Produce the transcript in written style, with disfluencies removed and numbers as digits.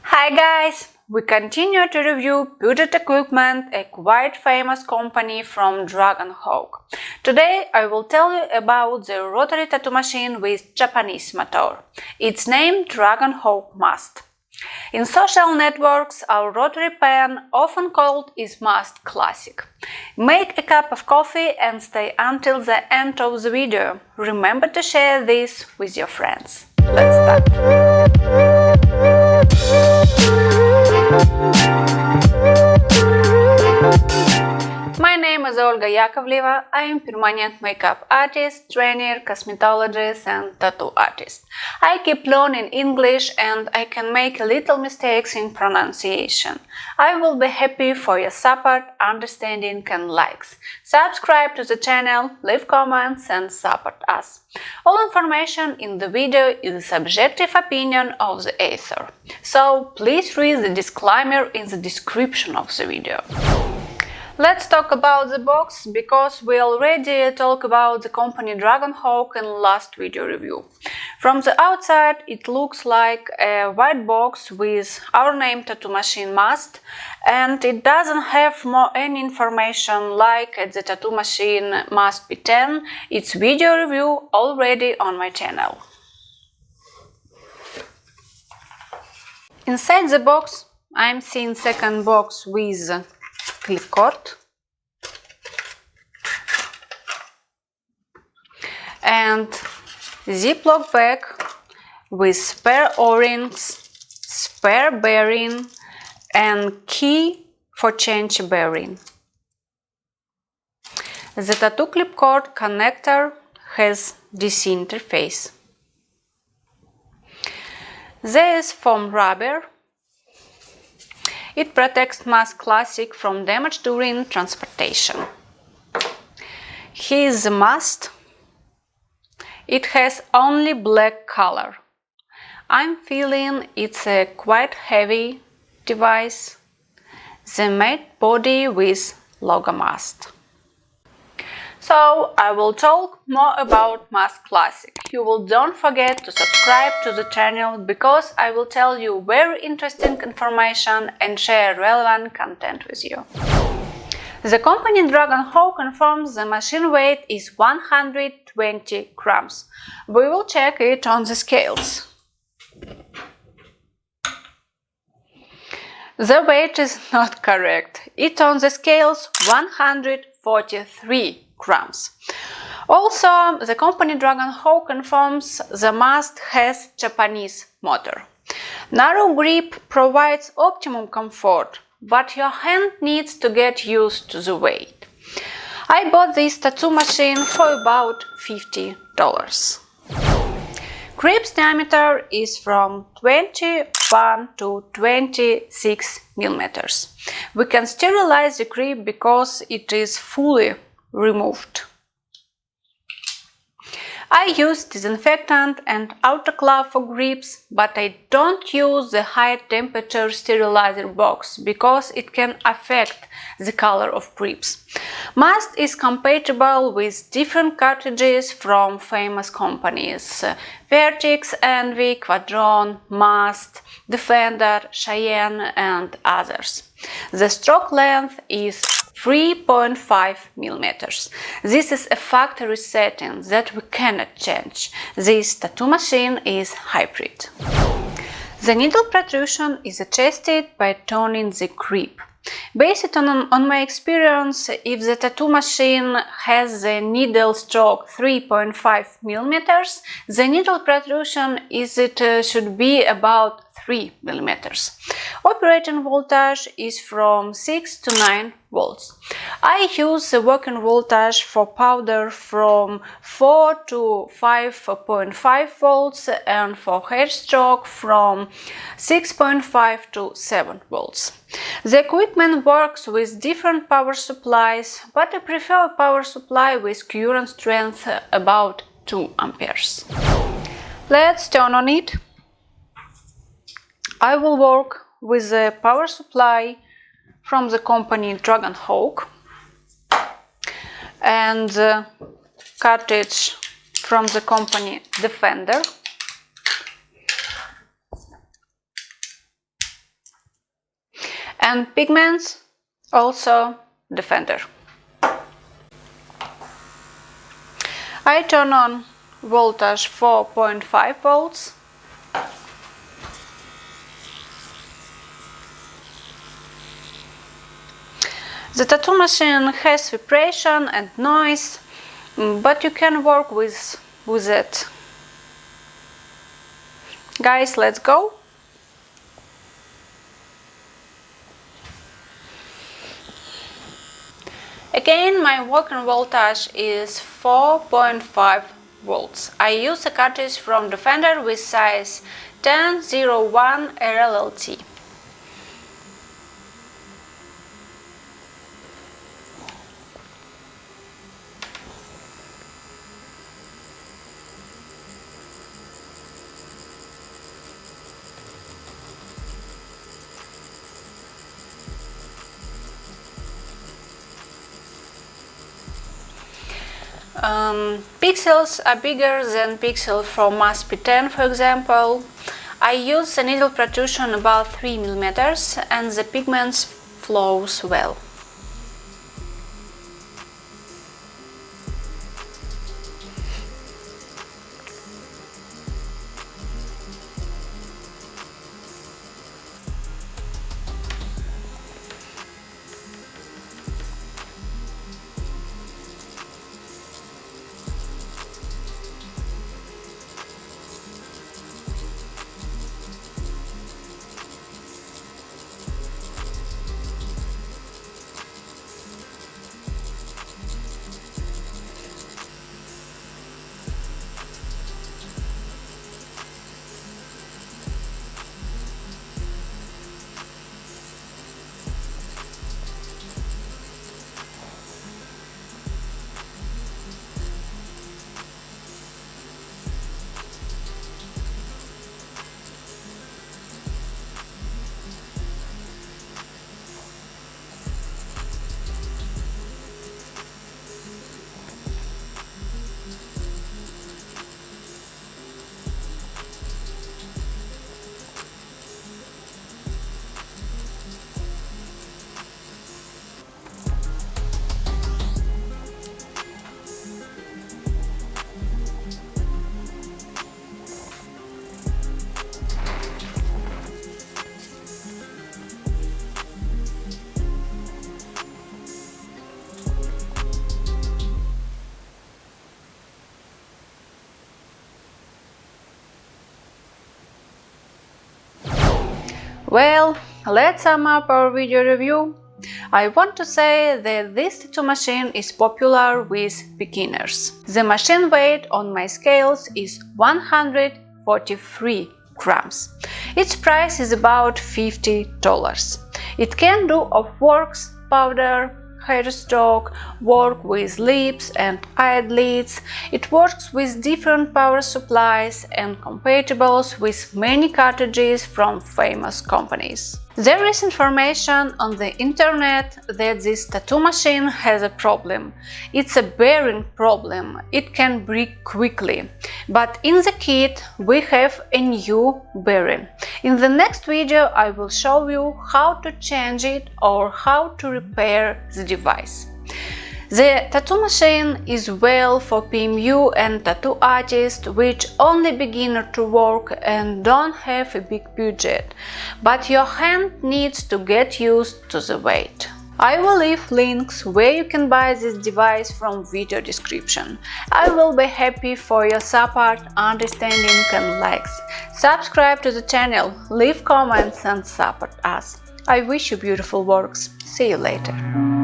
Hi guys! We continue to review budget equipment, a quite famous company from Dragonhawk. Today I will tell you about the rotary tattoo machine with Japanese motor. It's named Dragonhawk Mast. In social networks, our rotary pen, often called is Mast Classic. Make a cup of coffee and stay until the end of the video. Remember to share this with your friends. Let's start! My name is Olga Yakovleva. I am permanent makeup artist, trainer, cosmetologist and tattoo artist. I keep learning English and I can make little mistakes in pronunciation. I will be happy for your support, understanding and likes. Subscribe to the channel, leave comments and support us. All information in the video is the subjective opinion of the author. So please read the disclaimer in the description of the video. Let's talk about the box, because we already talked about the company Dragonhawk in last video review. From the outside it looks like a white box with our name tattoo machine Mast, and it doesn't have any information like the tattoo machine Mast P10. It's video review already on my channel. Inside the box I'm seeing second box with clipcord and ziploc bag with spare o-rings, spare bearing and key for change bearing. The tattoo clipcord connector has DC interface. There is foam rubber. It protects Mast Classic from damage during transportation. Here is the Mast. It has only black color. I'm feeling it's a quite heavy device. The matte body with logo Mast. So I will talk more about Mast Classic. You will don't forget to subscribe to the channel, because I will tell you very interesting information and share relevant content with you. The company Dragonhawk confirms the machine weight is 120 grams. We will check it on the scales. The weight is not correct. It's on the scales 143 grams. Also, the company Dragonhawk confirms the Mast has Japanese motor. Narrow grip provides optimum comfort, but your hand needs to get used to the weight. I bought this tattoo machine for about $50. Grip's diameter is from 21 to 26 millimeters. We can sterilize the grip because it is fully removed. I use disinfectant and autoclave for grips, but I don't use the high temperature sterilizer box because it can affect the color of grips. Mast is compatible with different cartridges from famous companies: Vertix, Envy, Quadron, Mast, Defender, Cheyenne and others. The stroke length is 3.5 millimeters. This is a factory setting that we cannot change. This tattoo machine is hybrid. The needle protrusion is adjusted by turning the grip. Based on my experience, if the tattoo machine has the needle stroke 3.5 millimeters, the needle protrusion should be about 3 millimeters. Operating voltage is from 6 to 9 volts. I use the working voltage for powder from 4 to 5.5 volts and for hair stroke from 6.5 to 7 volts. The equipment works with different power supplies, but I prefer a power supply with current strength about 2 amperes. Let's turn on it. I will work with the power supply from the company Dragonhawk and the cartridge from the company Defender. And pigments, also Defender. I turn on voltage 4.5 volts. The tattoo machine has vibration and noise, but you can work with it. Guys, let's go! Again, my working voltage is 4.5 volts. I use a cartridge from Defender with size 1001 RLLT. Pixels are bigger than pixels from Mast P10, for example. I use a needle protrusion about 3 mm and the pigments flows well. Well, let's sum up our video review. I want to say that this tattoo machine is popular with beginners. The machine weight on my scales is 143 grams. Its price is about $50. It can do of works, powder, hairstock, work with lips and eyelids. It works with different power supplies and compatibles with many cartridges from famous companies. There is information on the internet that this tattoo machine has a problem. It's a bearing problem. It can break quickly. But in the kit we have a new bearing. In the next video I will show you how to change it or how to repair the device. The tattoo machine is well for PMU and tattoo artists which only begin to work and don't have a big budget, but your hand needs to get used to the weight. I will leave links where you can buy this device from video description. I will be happy for your support, understanding and likes. Subscribe to the channel, leave comments and support us. I wish you beautiful works. See you later.